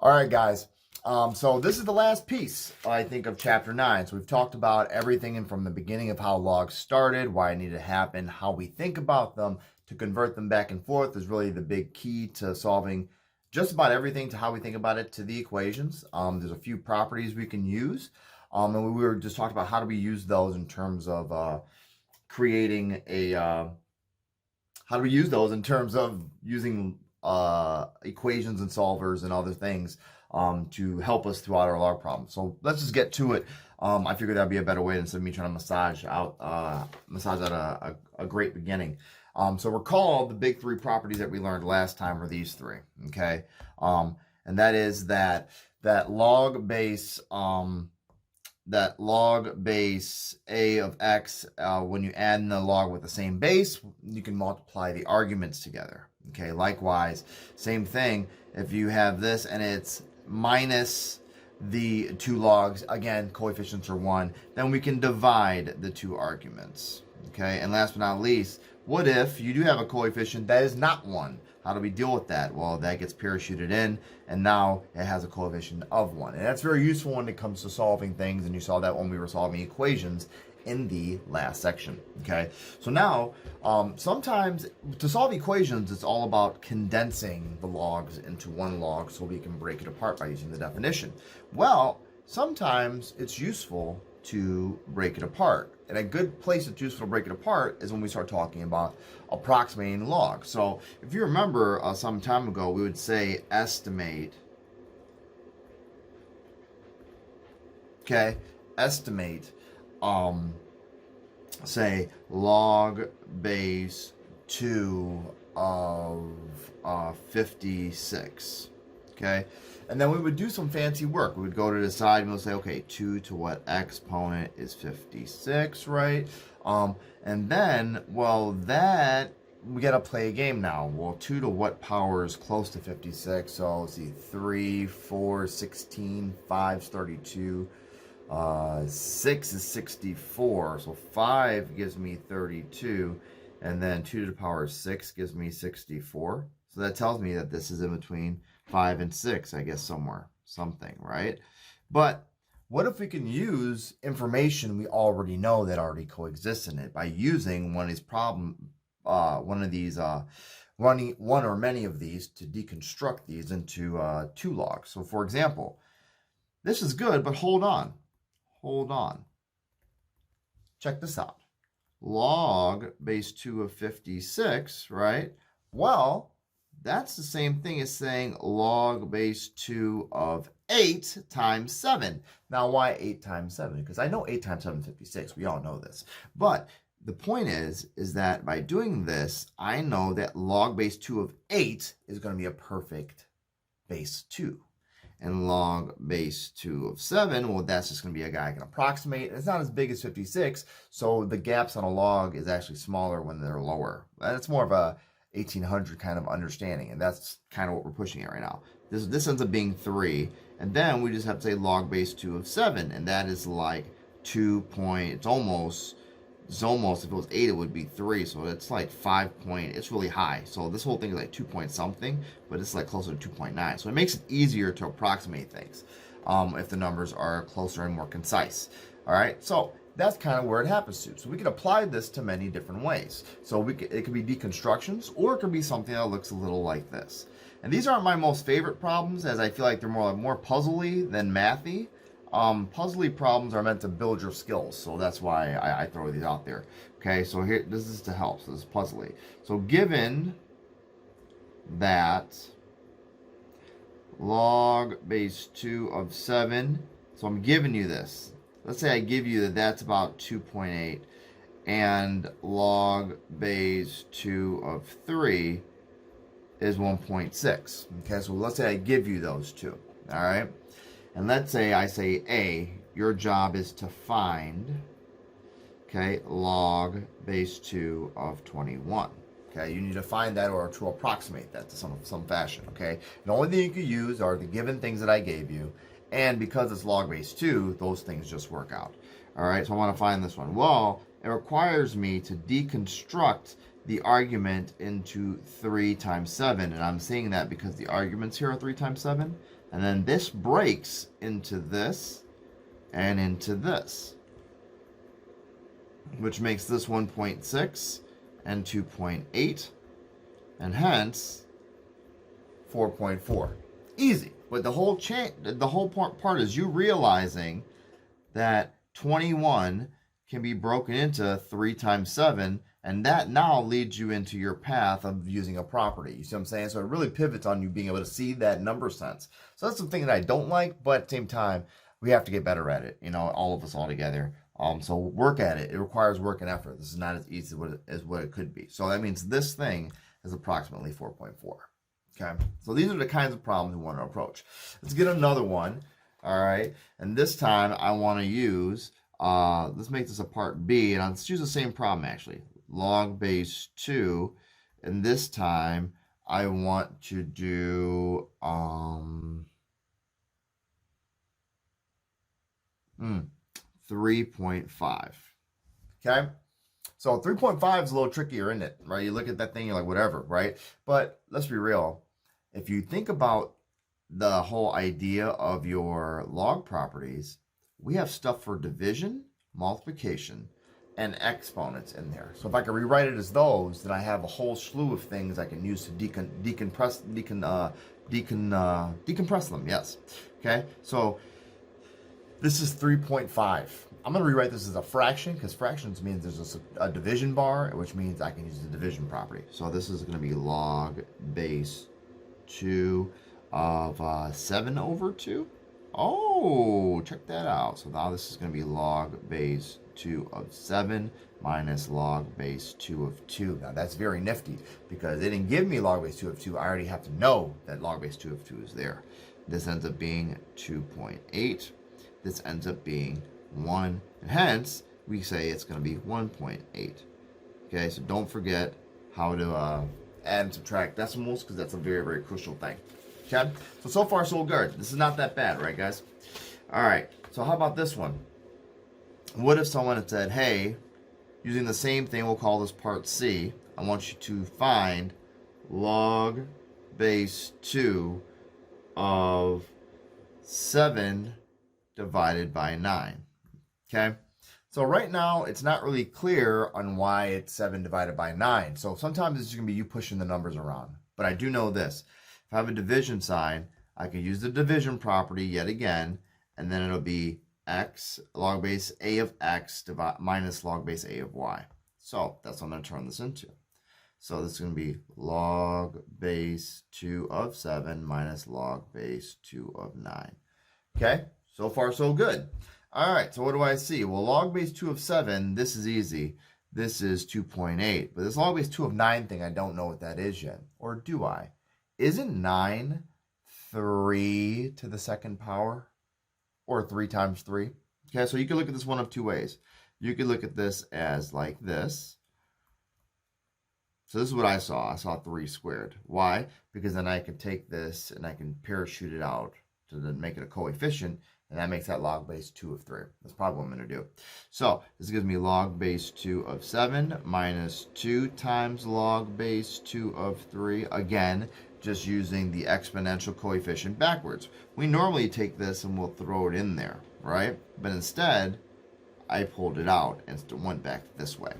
All right, guys. So this is the last piece, I think, of chapter 9. So we've talked about everything and from the beginning of how logs started, why it needed to happen, how we think about them to convert them back and forth is really the big key to solving just about everything, to how we think about it, to the equations. There's a few properties we can use. And we were just talking about how do we use those in terms of creating a, how do we use those in terms of using equations and solvers and other things to help us throughout our log problem. So let's just get to it. I figured that'd be a better way instead of me trying to massage out a great beginning. So recall the big three properties that we learned last time are these three, okay? And that is that log base a of x, when you add in the log with the same base, you can multiply the arguments together. Okay, likewise, same thing. If you have this and it's minus the two logs, again, coefficients are 1, then we can divide the two arguments. Okay, and last but not least, what if you do have a coefficient that is not 1? How do we deal with that? Well, that gets parachuted in, and now it has a coefficient of 1. And that's very useful when it comes to solving things, and you saw that when we were solving equations in the last section. Okay, so now sometimes to solve equations, it's all about condensing the logs into one log so we can break it apart by using the definition. Well, sometimes it's useful to break it apart, and a good place it's useful to break it apart is when we start talking about approximating logs. So if you remember some time ago, we would say estimate, okay, estimate say log base 2 of 56, okay? And then we would do some fancy work. We would go to the side and we'll say, okay, 2 to what exponent is 56, right? And then, well, that, we got to play a game now. Well, 2 to what power is close to 56? So let's see, 3, 4, 16, 5 is 32. 6 is 64, so 5 gives me 32, and then 2 to the power of 6 gives me 64. So that tells me that this is in between 5 and 6, I guess, something, right? But what if we can use information we already know that already coexists in it by using one or many of these to deconstruct these into 2 logs? So for example, this is good, but hold on. Check this out. Log base 2 of 56, right? Well, that's the same thing as saying log base 2 of 8 times 7. Now, why 8 times 7? Because I know 8 times 7 is 56. We all know this. But the point is that by doing this, I know that log base 2 of 8 is going to be a perfect base 2. And log base 2 of 7, well, that's just going to be a guy I can approximate. It's not as big as 56, so the gaps on a log is actually smaller when they're lower. That's more of a 1800 kind of understanding, and that's kind of what we're pushing at right now. This ends up being 3, and then we just have to say log base 2 of 7, and that is like 2 point, it's almost, if it was 8, it would be 3, so it's like 5 point, it's really high. So this whole thing is like 2 point something, but it's like closer to 2.9. So it makes it easier to approximate things if the numbers are closer and more concise. All right, so that's kind of where it happens to. So we can apply this to many different ways. So it could be deconstructions, or it could be something that looks a little like this. And these aren't my most favorite problems, as I feel like they're more puzzly than mathy. Puzzly problems are meant to build your skills, so that's why I throw these out there. Okay, so here, this is to help, so this is puzzly. So given that log base 2 of 7, so I'm giving you this. Let's say I give you that that's about 2.8, and log base 2 of 3 is 1.6. Okay, so let's say I give you those two, all right? And let's say I say A, your job is to find, okay, log base 2 of 21. Okay, you need to find that or to approximate that to some fashion, okay? The only thing you can use are the given things that I gave you, and because it's log base 2, those things just work out. All right, so I want to find this one. Well, it requires me to deconstruct the argument into 3 times 7. And I'm saying that because the arguments here are 3 times 7. And then this breaks into this and into this, which makes this 1.6 and 2.8, and hence 4.4. Easy. But the whole part is you realizing that 21 can be broken into 3 times 7, and that now leads you into your path of using a property. You see what I'm saying? So it really pivots on you being able to see that number sense. So that's the thing that I don't like, but at the same time, we have to get better at it, you know, all of us all together. So work at it. It requires work and effort. This is not as easy as what it could be. So that means this thing is approximately 4.4. Okay, so these are the kinds of problems we want to approach. Let's get another one. All right, and this time I want to use, let's make this a part B, and let's use the same problem actually. Log base 2, and this time I want to do 3.5. Okay, so 3.5 is a little trickier, isn't it? Right? You look at that thing, you're like, whatever, right? But let's be real. If you think about the whole idea of your log properties, we have stuff for division, multiplication, and exponents in there. So if I can rewrite it as those, then I have a whole slew of things I can use to decompress them. Yes. Okay. So this is 3.5. I'm going to rewrite this as a fraction because fractions means there's a division bar, which means I can use the division property. So this is going to be log base 2 of 7 over 2. Oh, check that out. So now this is going to be log base 2 of 7 minus log base 2 of 2. Now that's very nifty because they didn't give me log base 2 of 2. I already have to know that log base 2 of 2 is there. This ends up being 2.8. This ends up being 1. And hence, we say it's going to be 1.8. Okay, so don't forget how to add and subtract decimals because that's a very, very crucial thing. Okay, so far so good. This is not that bad, right, guys? All right, so how about this one? What if someone had said, hey, using the same thing, we'll call this part C, I want you to find log base 2 of 7 divided by 9. Okay, so right now it's not really clear on why it's 7 divided by 9. So sometimes it's going to be you pushing the numbers around. But I do know this. If I have a division sign, I can use the division property yet again, and then it'll be x log base a of x minus log base a of y. So that's what I'm going to turn this into. So this is going to be log base 2 of 7 minus log base 2 of 9. Okay, so far so good. All right, so what do I see? Well, log base 2 of 7, this is easy. This is 2.8. But this log base 2 of 9 thing, I don't know what that is yet. Or do I? Isn't 9 3 to the second power? Or 3 times 3? Okay, so you can look at this one of two ways. You could look at this as like this. So this is what I saw. I saw 3 squared. Why? Because then I can take this and I can parachute it out to then make it a coefficient. And that makes that log base 2 of 3. That's probably what I'm going to do. So this gives me log base 2 of 7 minus 2 times log base 2 of 3. Again, just using the exponential coefficient backwards. We normally take this and we'll throw it in there, right? But instead, I pulled it out and it went back this way.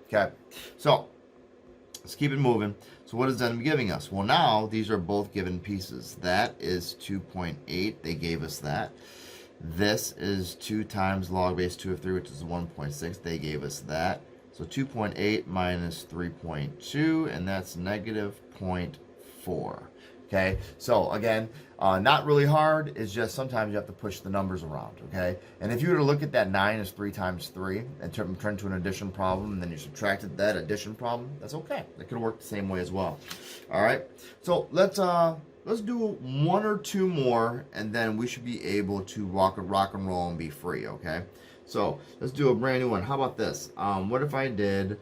Okay, so let's keep it moving. So what is that giving us? Well, now these are both given pieces. That is 2.8. They gave us that. This is 2 times log base 2 of 3, which is 1.6. They gave us that. So 2.8 minus 3.2, and that's negative 0.4. Okay, so again, not really hard. It's just sometimes you have to push the numbers around. Okay, and if you were to look at that 9 as 3 times 3 and turn to an addition problem, and then you subtracted that addition problem, that's okay. It could work the same way as well. All right, so let's do 1 or 2 more, and then we should be able to rock and roll and be free. Okay, so let's do a brand new one. How about this? What if I did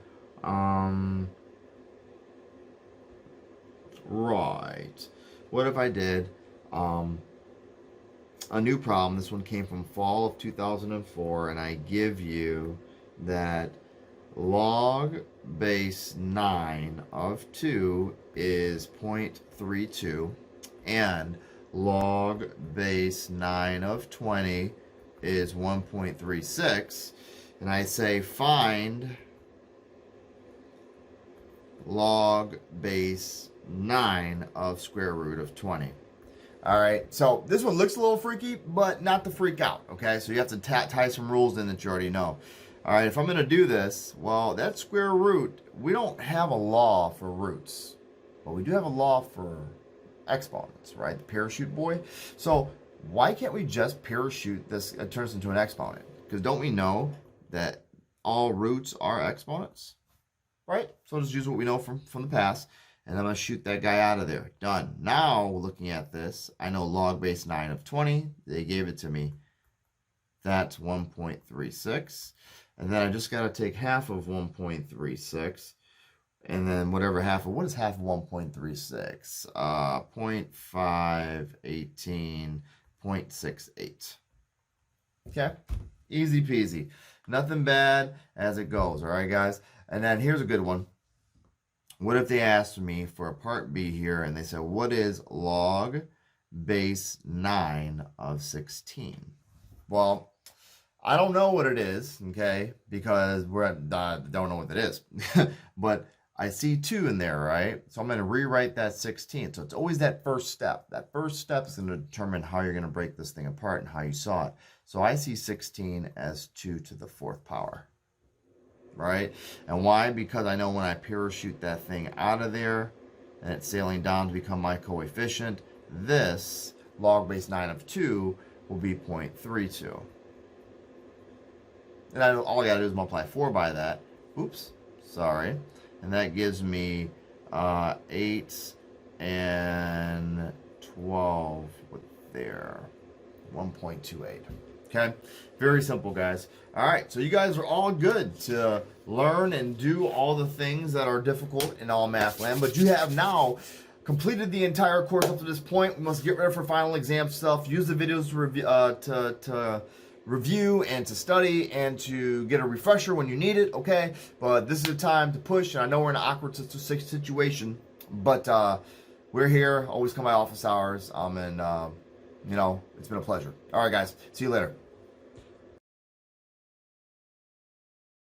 right? What if I did a new problem? This one came from fall of 2004, and I give you that log base 9 of 2 is 0.32, and log base 9 of 20 is 1.36, and I say find log base 9 of square root of 20. All right, so this one looks a little freaky, but not to freak out, okay? So you have to tie some rules in that you already know. All right, if I'm going to do this, well, that square root, we don't have a law for roots, but we do have a law for exponents, right? The parachute boy. So why can't we just parachute this? It turns into an exponent. Because don't we know that all roots are exponents, right? So I'll just use what we know from the past. And I'm going to shoot that guy out of there. Done. Now, looking at this, I know log base 9 of 20. They gave it to me. That's 1.36. And then I just got to take half of 1.36. And then whatever half of, what is half of 1.36? 0.518, 0.68. Okay? Easy peasy. Nothing bad as it goes. All right, guys? And then here's a good one. What if they asked me for a part B here and they said, what is log base 9 of 16? Well, I don't know what it is, okay, because don't know what it is. But I see 2 in there, right? So I'm going to rewrite that 16. So it's always that first step. That first step is going to determine how you're going to break this thing apart and how you saw it. So I see 16 as 2 to the 4th power. Right? And why? Because I know when I parachute that thing out of there and it's sailing down to become my coefficient, this log base 9 of 2 will be 0.32. And all I got to do is multiply 4 by that. Oops, sorry. And that gives me 8 and 12 with there. 1.28. Okay, very simple, guys. All right, so you guys are all good to learn and do all the things that are difficult in all math land, but you have now completed the entire course up to this point. We must get ready for final exam stuff. Use the videos to review and to study and to get a refresher when you need it, okay? But this is the time to push, and I know we're in an awkward situation, but we're here. Always come by office hours, and you know, it's been a pleasure. All right, guys. See you later.